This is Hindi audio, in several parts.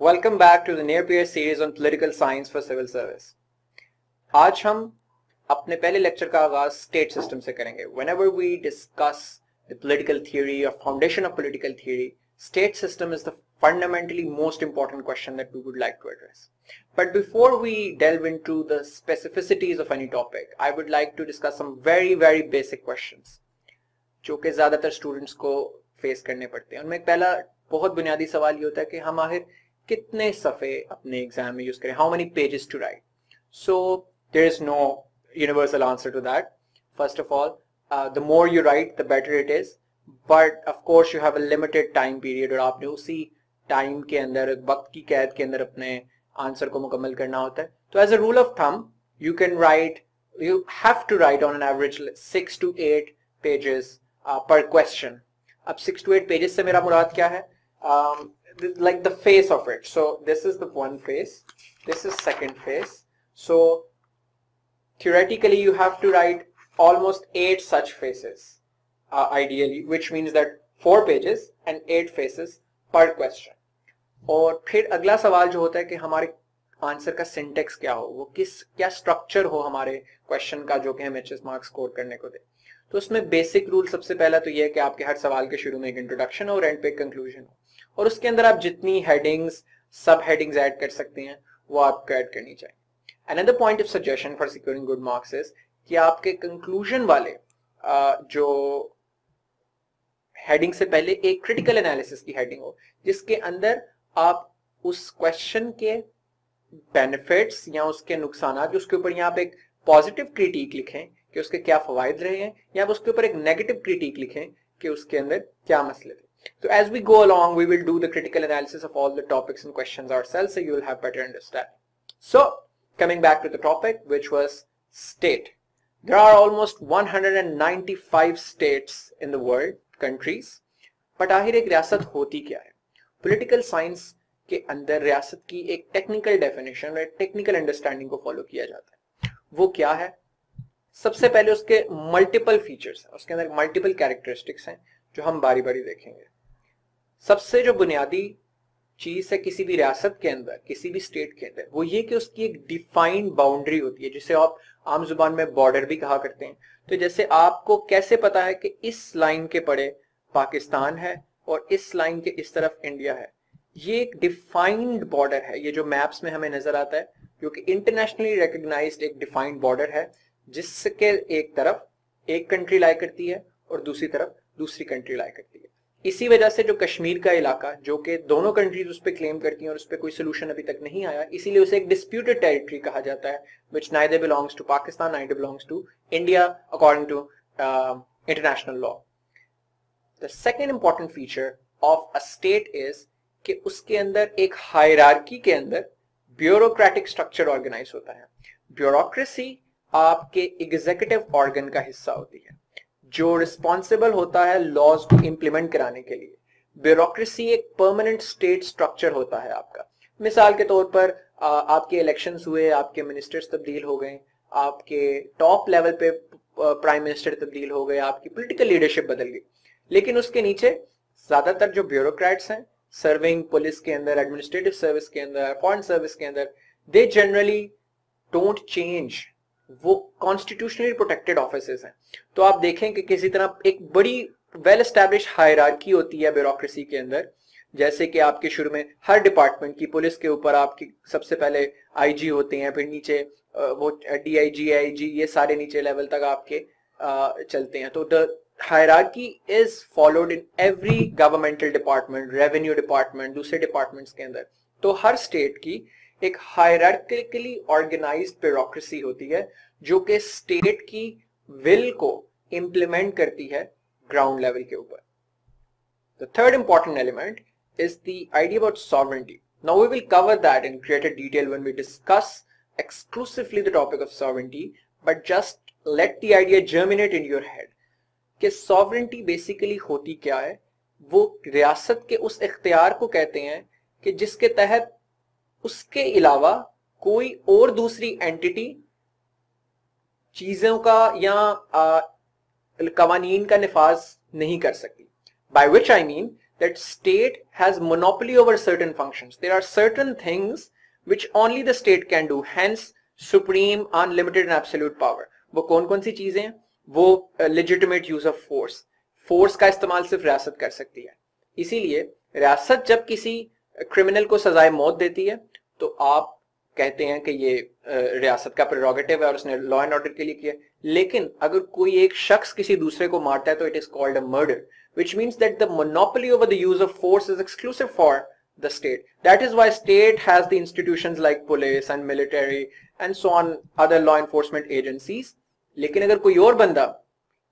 Welcome back to the Near Peer series on political science for civil service. आज हम अपने पहले लेक्चर का आगाज स्टेट सिस्टम से करेंगे. Whenever we discuss the political theory or foundation of political theory, state system is the fundamentally most important question that we would like to address. But before we delve into the specificities of any topic, I would like to discuss some very basic questions जो कि ज्यादातर स्टूडेंट्स को फेस करने पड़ते हैं. उनमें पहला बहुत बुनियादी सवाल ये होता है कि हम आखिर कितने सफ़े अपने एग्जाम में यूज करें. How many pages to write. So there is no universal answer to that. First of all, the more you write the better it is, but of course you have a limited time period और आपने उसी टाइम के अंदर, वक्त की कैद के अंदर अपने आंसर को मुकम्मल करना होता है. तो as a rule of thumb you can write, you have to write on an average 6 to 8 pages per question. अब 6 to 8 pages से मेरा मुराद क्या है? Like the face of it. So this is the one face, this is second face. So theoretically you have to write almost 8 such faces ideally, which means that 4 pages and 8 faces per question. और फिर अगला सवाल जो होता है कि हमारे आंसर का सिंटेक्स क्या हो, वो क्या स्ट्रक्चर हो हमारे क्वेश्चन का जो कि हमें अच्छे मार्क्स स्कोर करने को दे. तो उसमें बेसिक रूल सबसे पहला तो ये है कि आपके हर सवाल के शुरू में एक इंट्रोडक्शन हो और एंड पे एक कंक्लूजन हो, और उसके अंदर आप जितनी हेडिंग्स, सब हेडिंग्स ऐड कर सकते हैं वो आपको ऐड करनी चाहिए. Another point of suggestion for securing good marks is कि आपके कंक्लूजन वाले जो हेडिंग से पहले एक क्रिटिकल एनालिसिस की हेडिंग हो, जिसके अंदर आप उस क्वेश्चन के बेनिफिट्स या उसके नुकसान, उसके ऊपर यहाँ पे एक पॉजिटिव क्रिटिक लिखें कि उसके क्या फवायद रहे हैं, या उसके ऊपर एक नेगेटिव क्रिटिक लिखें कि उसके अंदर क्या मसले थे. So as we go along, we will do the critical analysis of all the topics and questions ourselves, so you will have better understanding. So coming back to the topic, which was state. There are almost 195 states in the world, countries. But आखिर एक रियासत होती क्या है? Political science के अंदर रियासत की एक टेक्निकल डेफिनेशन और टेक्निकल अंडरस्टैंडिंग को फॉलो किया जाता है. वो क्या है? सबसे पहले उसके मल्टीपल फीचर्स हैं, उसके अंदर मल्टीपल कैरेक्टरिस्टिक्स हैं जो हम बारी बारी देखेंगे. सबसे जो बुनियादी चीज है किसी भी रियासत के अंदर, किसी भी स्टेट के अंदर, वो ये कि उसकी एक डिफाइंड बाउंड्री होती है, जिसे आप आम जुबान में बॉर्डर भी कहा करते हैं. तो जैसे आपको कैसे पता है कि इस लाइन के पड़े पाकिस्तान है और इस लाइन के इस तरफ इंडिया है? ये एक डिफाइंड बॉर्डर है. ये जो मैप्स में हमें नजर आता है, क्योंकि इंटरनेशनली रिकॉग्नाइज्ड एक डिफाइंड बॉर्डर है, जिसके एक तरफ एक कंट्री लाई करती है और दूसरी तरफ दूसरी कंट्री लाई करती है. इसी वजह से जो कश्मीर का इलाका, जो कि दोनों कंट्रीज उस पर क्लेम करती हैं और उस पर कोई सोल्यूशन अभी तक नहीं आया, इसीलिए उसे एक डिस्प्यूटेड टेरिटरी कहा जाता है, which neither belongs to Pakistan, neither belongs to India according to international law. The second important feature of a state is कि उसके अंदर एक हायरार्की के अंदर ब्यूरोक्रेटिक स्ट्रक्चर ऑर्गेनाइज होता है. ब्यूरोक्रेसी आपके एग्जीक्यूटिव ऑर्गन का हिस्सा होती है जो रिस्पॉन्सिबल होता है लॉज को इंप्लीमेंट कराने के लिए. ब्यूरोक्रेसी एक परमानेंट स्टेट स्ट्रक्चर होता है आपका. मिसाल के तौर पर आपके इलेक्शंस हुए, आपके मिनिस्टर्स तब्दील हो गए, आपके टॉप लेवल पे प्राइम मिनिस्टर तब्दील हो गए, आपकी पॉलिटिकल लीडरशिप बदल गई, लेकिन उसके नीचे ज्यादातर जो ब्यूरोक्रेट्स हैं, सर्विंग पुलिस के अंदर, एडमिनिस्ट्रेटिव सर्विस के अंदर, फॉरेन सर्विस के अंदर, दे जनरली डोंट चेंज. वो कॉन्स्टिट्यूशनली प्रोटेक्टेड ऑफिसेज हैं. तो आप देखें कि किसी तरह एक बड़ी वेल एस्टैब्लिश हायरार्की होती है ब्यूरोक्रेसी के अंदर. जैसे कि आपके शुरू में हर डिपार्टमेंट की, पुलिस के ऊपर आपकी सबसे पहले आईजी होते हैं, फिर नीचे वो डीआईजी, आईजी, ये सारे नीचे लेवल तक आपके चलते हैं. तो the hierarchy is followed in every governmental department, revenue department, दूसरे डिपार्टमेंट्स के अंदर. तो हर स्टेट की एक हायरार्किकली ऑर्गेनाइज्ड ब्यूरोक्रेसी होती है जो कि स्टेट की विल को इंप्लीमेंट करती है ग्राउंड लेवल के ऊपर. The third important element is the idea about sovereignty. Now we will cover that in greater detail when we discuss exclusively the topic of sovereignty, but just let the idea germinate in your head कि सॉवरेंटी बेसिकली होती क्या है. वो रियासत के उस इख्तियार को कहते हैं कि जिसके तहत उसके अलावा कोई और दूसरी एंटिटी चीजों का या कवानीन का निफाज नहीं कर सकती. By which I mean that state has monopoly over certain functions. There are certain things which only the state can do, hence supreme, unlimited and absolute power. वो कौन कौन सी चीजें हैं? वो legitimate use of force, force का इस्तेमाल सिर्फ रियासत कर सकती है. इसीलिए रियासत जब किसी क्रिमिनल को सजाए मौत देती है तो आप कहते हैं कि ये रियासत का प्रेरोगेटिव है और उसने लॉ एंड ऑर्डर के लिए किया. लेकिन अगर कोई एक शख्स किसी दूसरे को मारता है तो it is called a murder, which means that the monopoly over the use of force is exclusive for the state. That is why state has the institutions like police and military and so on, other law enforcement agencies. लेकिन अगर कोई और बंदा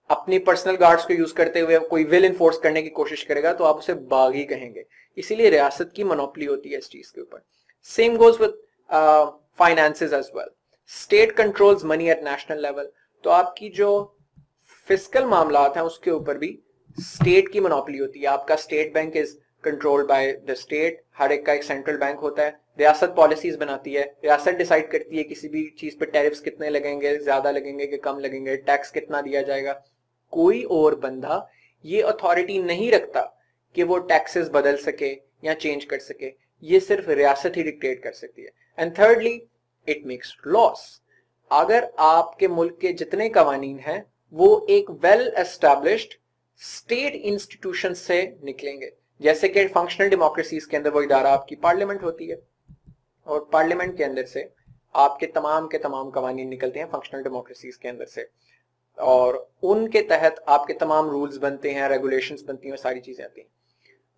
अपनी पर्सनल गार्ड्स को यूज करते हुए कोई विल इन्फोर्स करने की कोशिश करेगा तो आप उसे बागी कहेंगे. इसीलिए रियासत की मोनोपोली होती है इस चीज के ऊपर. Same goes with finances as well. State controls money at national level. तो आपकी जो फिस्कल मामलात हैं उसके ऊपर भी स्टेट की मोनोपोली होती है. आपका state bank is controlled by the state. हर एक का एक सेंट्रल बैंक होता है. रियासत पॉलिसीज बनाती है. रियासत डिसाइड करती है किसी भी चीज पे टैरिफ्स कितने लगेंगे, ज्यादा लगेंगे कि कम लगेंगे, टैक्स कितना दिया जाएगा. कोई और बंदा ये अथॉरिटी नहीं रखता कि वो टैक्सेस बदल सके या चेंज कर सके. ये सिर्फ रियासत ही डिक्टेट कर सकती है. And thirdly, it makes loss. अगर आपके मुल्क के जितने कवानीन हैं वो एक वेल एस्टैब्लिश्ड स्टेट इंस्टीट्यूशन से निकलेंगे. जैसे कि फंक्शनल डेमोक्रेसीज के अंदर वो इदारा आपकी पार्लियामेंट होती है और पार्लियामेंट के अंदर से आपके तमाम कवानीन निकलते हैं फंक्शनल डेमोक्रेसीज के अंदर से, और उनके तहत आपके तमाम रूल्स बनते हैं, रेगुलेशंस बनती हैं, सारी चीजें आती हैं.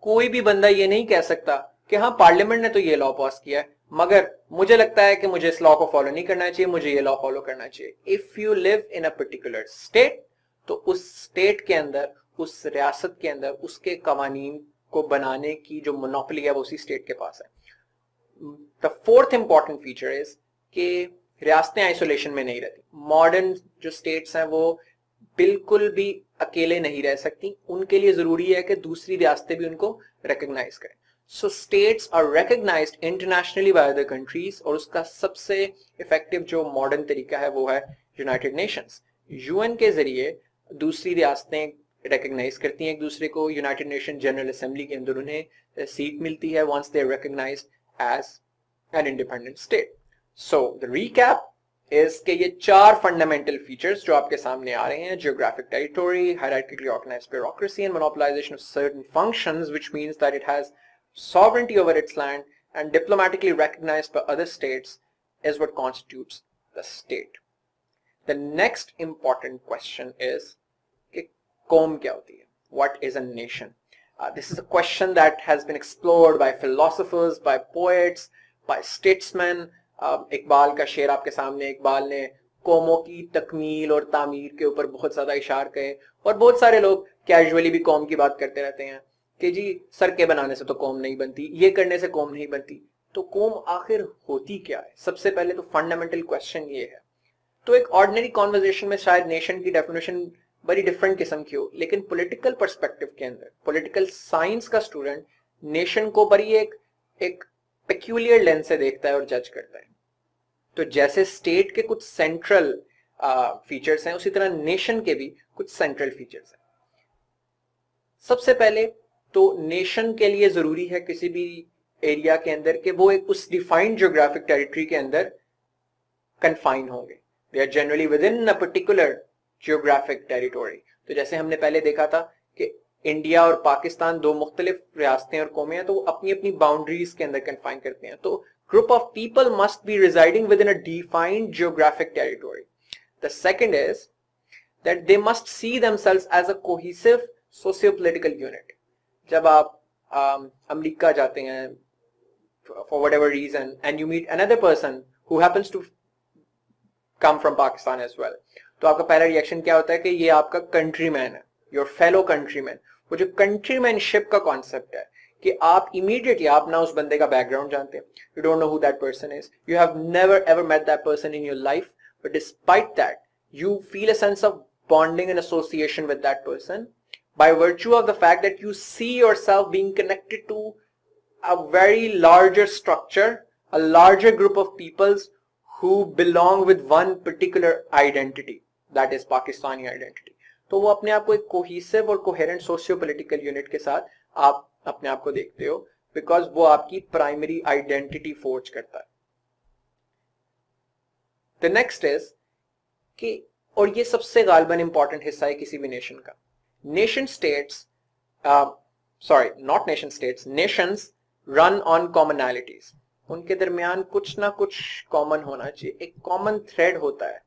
कोई भी बंदा ये नहीं कह सकता कि हाँ पार्लियामेंट ने तो ये लॉ पास किया है मगर मुझे लगता है कि मुझे इस लॉ को फॉलो नहीं करना चाहिए, मुझे ये लॉ फॉलो करना चाहिए. If you live in a particular state तो उस स्टेट के अंदर, उस रियासत के अंदर उसके कवानीन को बनाने की जो मोनोपोली है वो उसी स्टेट के पास है. The fourth important feature is कि रियासतें आइसोलेशन में नहीं रहती. मॉडर्न जो स्टेट्स हैं वो बिल्कुल भी अकेले नहीं रह सकती. उनके लिए जरूरी है कि दूसरी रियासतें भी उनको रिकॉग्नाइज करें. So states are recognized internationally by other countries और उसका सबसे इफेक्टिव जो मॉडर्न तरीका है वो है यूनाइटेड नेशंस. यूएन के जरिए दूसरी रियासतें रिकॉग्नाइज करती हैं एक दूसरे को. यूनाइटेड नेशन जनरल असेंबली के अंदर उन्हें सीट मिलती है once they recognized as an independent state. So the recap is कि ये चार फंडामेंटल फीचर्स जो आपके सामने आ रहे हैं, geographic territory, hierarchically organized bureaucracy and monopolization of certain functions, which means that it has sovereignty over its land and diplomatically recognized by other states, is what constitutes the state. The next important question is कि कौम क्या होती है? What is a nation? This is a question that has been explored by philosophers, by poets, by statesmen. Iqbal का शेर आपके सामने. इकबाल ने कौमों की तकमील और तामीर के ऊपर बहुत ज्यादा इशार किए और बहुत सारे लोग कैजुअली भी कौम की बात करते रहते हैं कि जी सड़कें बनाने से तो कौम नहीं बनती, ये करने से कौम नहीं बनती. तो कौम आखिर होती क्या है? सबसे पहले तो फंडामेंटल क्वेश्चन ये है. तो एक ऑर्डिनरी कॉन्वर्सेशन में शायद नेशन की डेफिनेशन बड़ी डिफरेंट किस्म की हो, लेकिन पॉलिटिकल पर्सपेक्टिव के अंदर पॉलिटिकल साइंस का स्टूडेंट नेशन को बड़ी एक पेक्यूलियर लेंस से देखता है और जज करता है. तो जैसे स्टेट के कुछ सेंट्रल फीचर्स हैं उसी तरह नेशन के भी कुछ सेंट्रल फीचर्स हैं. सबसे पहले तो नेशन के लिए जरूरी है किसी भी एरिया के अंदर कि वो एक उस डिफाइंड जियोग्राफिक टेरिटरी के अंदर कन्फाइन होंगे. They are generally within a particular geographic territory. तो जैसे हमने पहले देखा था कि इंडिया और पाकिस्तान दो मुख्तलिफ रियासतें और कौमें हैं तो वो अपनी अपनी बाउंड्रीज के अंदर कन्फाइन करते हैं. तो group of people must be residing within a defined geographic territory. The second is that they must see themselves as a cohesive socio political unit. जब आप अमेरिका जाते हैं for whatever reason and you meet another person who happens to come from Pakistan as well, तो आपका पहला रिएक्शन क्या होता है कि ये आपका कंट्रीमैन है, योर फेलो कंट्रीमैन. वो जो कंट्रीमैनशिप का कॉन्सेप्ट है कि आप इमीडिएटली आप ना उस बंदे का बैकग्राउंड जानते हैं, you don't know who that person is, you have never ever met that person in your life, but despite that you feel a sense of bonding and association with that person by virtue of the fact that you see yourself being connected to a very larger structure, a larger group of peoples who belong with one particular identity, that is Pakistani identity. तो वो अपने आप को एक cohesive और coherent socio-political unit के साथ आप अपने आप को देखते हो, बिकॉज वो आपकी प्राइमरी आइडेंटिटी फोर्ज करता है। द नेक्स्ट इज कि, और ये सबसे गालिबन इंपॉर्टेंट हिस्सा है किसी भी नेशन का, nation states, sorry not nation states, Nations run on commonalities. उनके दरमियान कुछ ना कुछ कॉमन होना चाहिए, एक कॉमन थ्रेड होता है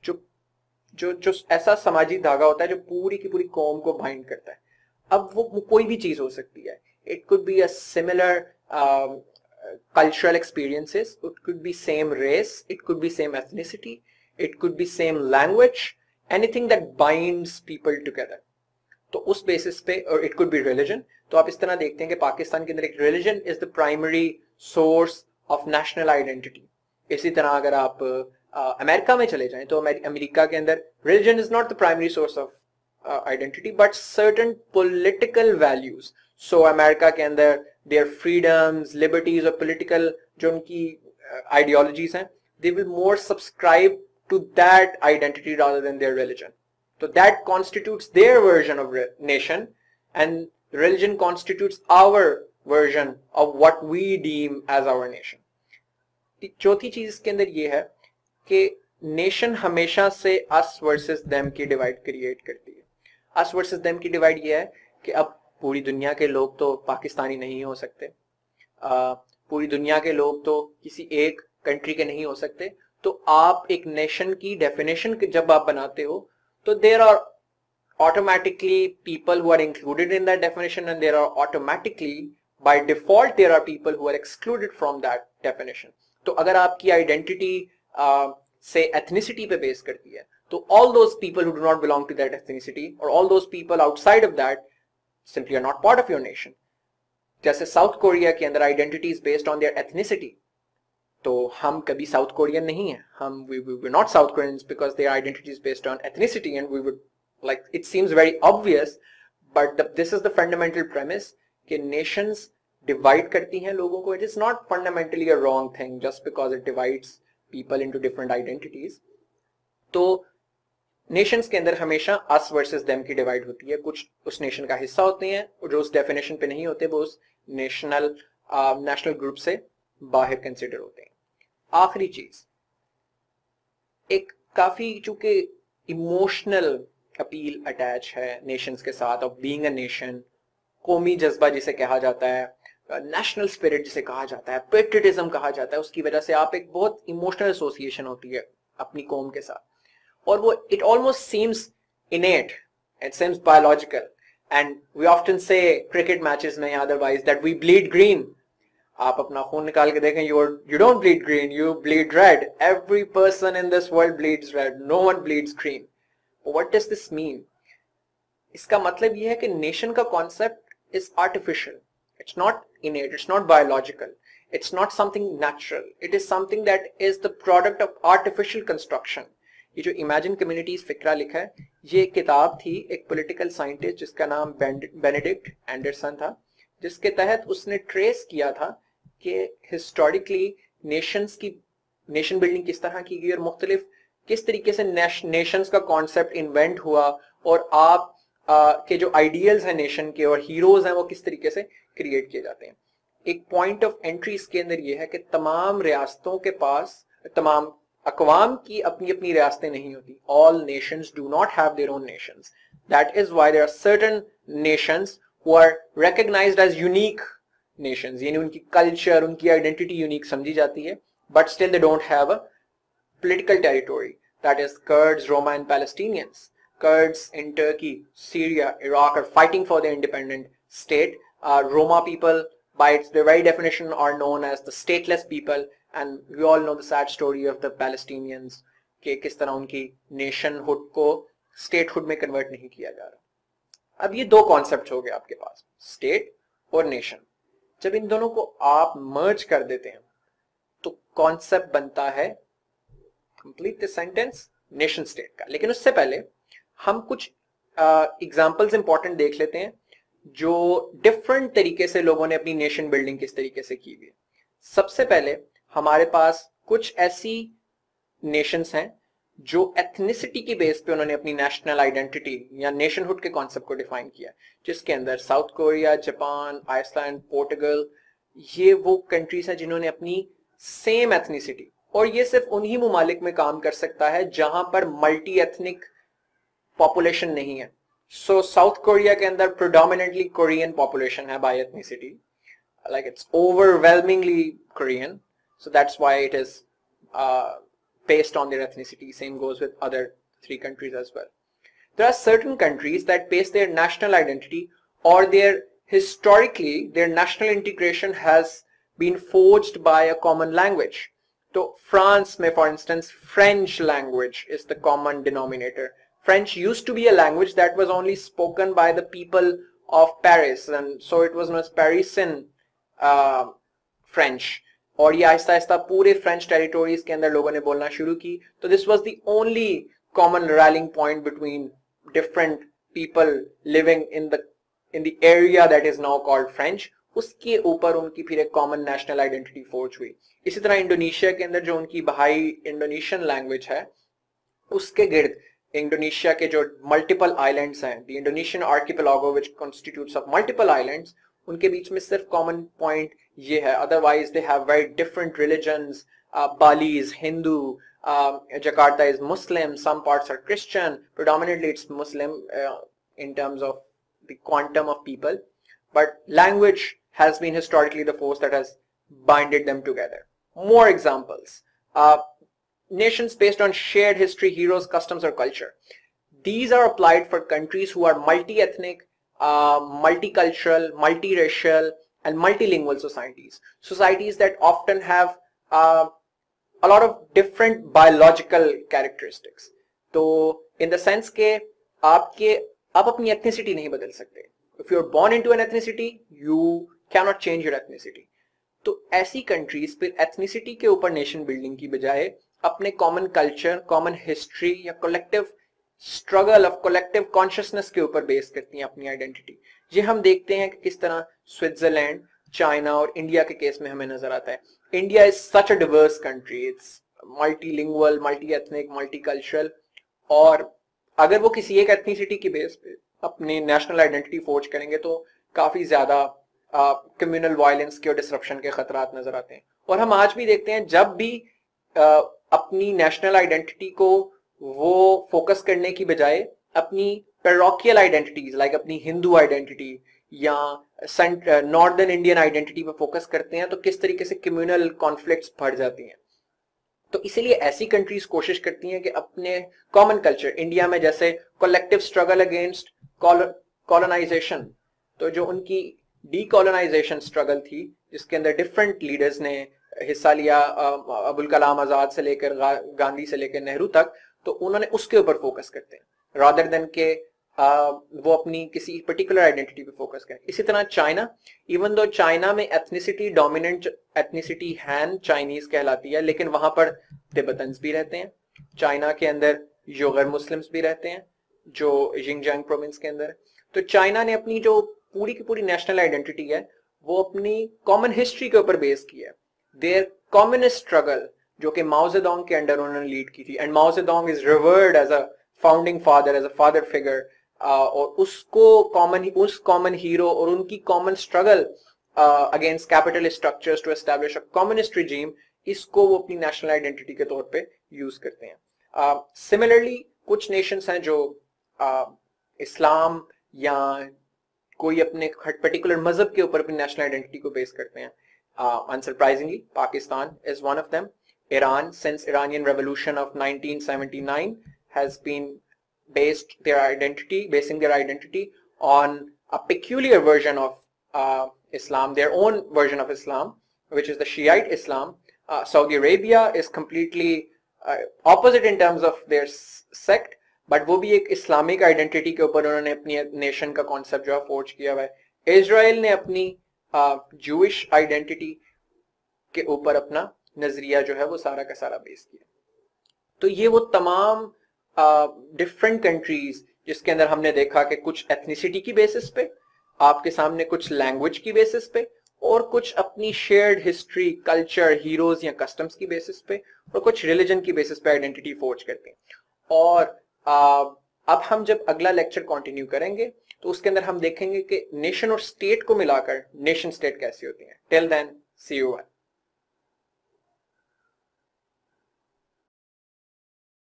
जो जो जो ऐसा सामाजिक धागा होता है जो पूरी की पूरी कौम को बाइंड करता है। अब वो कोई भी चीज हो सकती है, it could be a similar cultural experiences, it could be same race, it could be same ethnicity, it could be same language, anything that binds people together. तो उस बेसिस पे, और इट कुड बी रिलीजन, तो आप इस तरह देखते हैं कि पाकिस्तान के अंदर एक religion is the primary source of national identity. इसी तरह अगर आप अमेरिका में चले जाएं तो अमेरिका के अंदर religion is not the primary source of identity but certain political values. So America के अंदर देयर फ्रीडम्स, लिबर्टीज और पॉलिटिकल जो उनकी आइडियोलॉजीज हैं, they will more subscribe to that identity rather than their religion. So that constitutes their version of nation, and religion constitutes our version of what we deem as our nation. चौथी चीज इसके अंदर ये है कि नेशन हमेशा से us versus them की डिवाइड क्रिएट करती है। us versus them की डिवाइड ये है कि अब पूरी दुनिया के लोग तो पाकिस्तानी नहीं हो सकते, पूरी दुनिया के लोग तो किसी एक कंट्री के नहीं हो सकते, तो आप एक नेशन की डेफिनेशन जब आप बनाते हो तो there are automatically people who are included in that definition and there are automatically by default there are people who are excluded from that definition. तो अगर आपकी आइडेंटिटी से एथनिसिटी पे बेस करती है तो all those people who do not belong to that ethnicity और all those people outside of that simply are not part of your nation. जैसे साउथ कोरिया के अंदर identity is based on their ethnicity, तो हम कभी साउथ कोरियन नहीं है, हम we were not South Koreans because their identity is based on ethnicity, and we would, like, it seems very obvious, but this is the fundamental premise कि nations divide करती हैं लोगों को. It is not fundamentally a wrong thing just because it divides people into different identities. तो nations के अंदर हमेशा us versus them की divide होती है, कुछ उस nation का हिस्सा होते हैं और जो उस definition पे नहीं होते वो उस national group से बाहर कंसिडर होते हैं. आखिरी चीज, एक काफी चूंकि इमोशनल अपील अटैच है नेशंस के साथ ऑफ बीइंग अ नेशन, कौमी जज्बा जिसे कहा जाता है, नेशनल स्पिरिट जिसे कहा जाता है, पेट्रियटिज्म कहा जाता है, उसकी वजह से आप एक बहुत इमोशनल एसोसिएशन होती है अपनी कौम के साथ, और वो it almost seems innate, it seems biological, and we often say cricket matches में otherwise that we bleed green. आप अपना खून निकाल के देखें, you don't bleed green, you bleed red. Every person in this world bleeds red. No one bleeds green. What does this mean? इसका मतलब यह है कि नेशन का concept is artificial. It's not innate, it's not biological, it's not something natural. It is something that is the product of artificial construction. ये जो इमेजिन कम्युनिटीज फिक्रा लिखा है, ये किताब थी एक पॉलिटिकल साइंटिस्ट जिसका नाम बेनेडिक्ट एंडरसन था, जिसके तहत उसने ट्रेस किया था कि हिस्टोरिकली नेशन बिल्डिंग किस तरह की गई और मुख्तलिफ किस तरीके से नेशंस का कॉन्सेप्ट इन्वेंट हुआ, और आप के जो आइडियल्स हैं नेशन के और हीरोज हैं वो किस तरीके से क्रिएट किए जाते हैं. एक पॉइंट ऑफ एंट्री इसके अंदर ये है कि तमाम रियासतों के पास, तमाम अकवाम की अपनी अपनी रियासतें नहीं होती. All nations do not have their own nations. That is why there are certain nations who are recognized as unique nations, यानी उनकी कल्चर, उनकी आइडेंटिटी यूनिक समझी जाती है, but still they don't have a political territory. That is Kurds, Roma and Palestinians. Kurds in Turkey, Syria, Iraq are fighting for their independent state. Roma people, by their very definition, are known as the stateless people, and we all know the sad story of the Palestinians कि किस तरह उनकी nationhood को statehood में convert नहीं किया जा रहा. अब ये दो कॉन्सेप्ट हो गए आपके पास, स्टेट और नेशन. जब इन दोनों को आप मर्ज कर देते हैं तो कॉन्सेप्ट बनता है, complete the sentence, nation state का. लेकिन उससे पहले हम कुछ एग्जांपल्स इंपॉर्टेंट देख लेते हैं जो डिफरेंट तरीके से लोगों ने अपनी नेशन बिल्डिंग किस तरीके से की हुई है. सबसे पहले हमारे पास कुछ ऐसी नेशंस हैं जो एथनिसिटी की बेस पे उन्होंने अपनी नेशनल आइडेंटिटी या नेशनहुड के कॉन्सेप्ट को डिफाइन किया, जिसके अंदर South Korea, Japan, Iceland, Portugal, ये वो कंट्रीज हैं जिन्होंने अपनी सेम एथनिसिटी, और ये सिर्फ उन्हीं ममालिक में काम कर सकता है जहां पर मल्टी एथनिक पॉपुलेशन नहीं है। सो साउथ कोरिया के अंदर प्रोडोमिनेटली कोरियन पॉपुलेशन है by ethnicity, like it's overwhelmingly Korean, so that's why it is based on their ethnicity. Same goes with other 3 countries as well. There are certain countries that base their national identity or their historically their national integration has been forged by a common language. So France में for instance French language is the common denominator. French used to be a language that was only spoken by the people of Paris, and so it was known as Parisian French, और ये आहिस्ता आहिस्ता पूरे फ्रेंच टेरिटोरीज के अंदर लोगों ने बोलना शुरू की। तो this was the only common railing point between different people living in the area that is now called French. उसके ऊपर उनकी फिर एक कॉमन नेशनल आइडेंटिटी फोर्ज हुई। इसी तरह इंडोनेशिया के अंदर जो उनकी बहाई इंडोनेशियन लैंग्वेज है, उसके गिर्द इंडोनेशिया के जो मल्टीपल आइलैंड्स हैं, the Indonesian archipelago which constitutes of multiple islands, उनके बीच में सिर्फ कॉमन पॉइंट ये है, otherwise they have very different religions. Bali is Hindu, Jakarta is Muslim, some parts are Christian, predominantly it's Muslim in terms of the quantum of people, but language has been historically the force that has binded them together. More examples. Nations based on shared history, heroes, customs or culture. These are applied for countries who are multi-ethnic, multicultural, multiracial and multilingual societies. Societies that often have a lot of different biological characteristics. तो in the sense के आप अपनी ethnicity नहीं बदल सकते. If you are born into an ethnicity, you cannot change your ethnicity. तो ऐसी countries फिर ethnicity के ऊपर nation building की बजाय अपने common culture, common history या collective struggle of collective consciousness के ऊपर बेस करती हैं अपनी आइडेंटिटी। ये हम देखते हैं कि किस तरह स्विट्जरलैंड, चाइना और इंडिया के केस में हमें नजर आता है। India is such a Divers country, it's multilingual, multi ethnic, multicultural, और अगर वो किसी एक एथनिसिटी की बेस पे अपनी नेशनल आइडेंटिटी फोर्ज करेंगे तो काफी ज्यादा कम्युनल वायलेंस के और डिसरप्शन के खतरात नजर आते हैं। और हम आज भी देखते हैं जब भी अपनी नेशनल आइडेंटिटी को वो फोकस करने की बजाय अपनी पैरोकियल आइडेंटिटीज लाइक अपनी हिंदू आइडेंटिटी या नॉर्दर्न इंडियन आइडेंटिटी पे फोकस करते हैं, तो किस तरीके से कम्युनल कॉन्फ्लिक्ट्स बढ़ जाती हैं। तो इसीलिए ऐसी कंट्रीज कोशिश करती हैं कि अपने कॉमन कल्चर, इंडिया में जैसे कलेक्टिव स्ट्रगल अगेंस्ट कॉलोनाइजेशन, तो जो उनकी डीकॉलोनाइजेशन स्ट्रगल थी जिसके अंदर डिफरेंट लीडर्स ने हिस्सा लिया, अबुल कलाम आजाद से लेकर गांधी से लेकर नेहरू तक, तो उन्होंने उसके ऊपर फोकस करते हैं रादर देन के वो अपनी किसी पर्टिकुलर आइडेंटिटी पे फोकस करें। इसी तरह चाइना, इवन दो चाइना में एथनिसिटी डोमिनेंट एथनिसिटी हैन चाइनीज कहलाती है, लेकिन वहां पर तिब्बतन्स भी रहते हैं। चाइना के अंदर योगर मुस्लिम्स भी रहते हैं जो जिंगजांग प्रोविंस के अंदर। तो चाइना ने अपनी जो पूरी की पूरी नेशनल आइडेंटिटी है वो अपनी कॉमन हिस्ट्री के ऊपर बेस की है। देयर कम्युनिस्ट स्ट्रगल जो कि माओ जेडोंग के अंडर उन्होंने लीड की थी, and Mao Zedong is revered as a founding father, as a father figure, और उसको उस कॉमन हीरो और उनकी common struggle against capitalist structures to establish a communist regime, इसको वो अपनी नेशनल आइडेंटिटी के तौर पे यूज करते हैं। सिमिलरली कुछ नेशंस हैं जो इस्लाम या कोई अपने पर्टिकुलर मजहब के ऊपर अपनी नेशनल आइडेंटिटी को बेस करते हैं। Unsurprisingly Pakistan is one of them. Iran, since Iranian Revolution of 1979, has been basing their identity on a peculiar version of Islam, their own version of Islam, which is the Shiite Islam. Saudi Arabia is completely opposite in terms of their sect, but वो भी एक इस्लामिक आइडेंटिटी के ऊपर उन्होंने अपनी नेशन का कॉन्सेप्ट जो है फोर्ज किया हुआ है। इजराइल ने अपनी जूइश आइडेंटिटी के ऊपर अपना नजरिया जो है वो सारा का सारा बेस किया। तो ये वो तमाम डिफरेंट कंट्रीज जिसके अंदर हमने देखा कि कुछ एथनिसिटी की बेसिस पे, आपके सामने कुछ लैंग्वेज की बेसिस पे और कुछ अपनी शेयर्ड हिस्ट्री, कल्चर, हीरोज या कस्टम्स की बेसिस पे, और कुछ रिलीजन की बेसिस पे आइडेंटिटी फोर्ज करते हैं। और अब हम जब अगला लेक्चर कंटिन्यू करेंगे तो उसके अंदर हम देखेंगे कि नेशन और स्टेट को मिलाकर नेशन स्टेट कैसी होती है। Till then see you.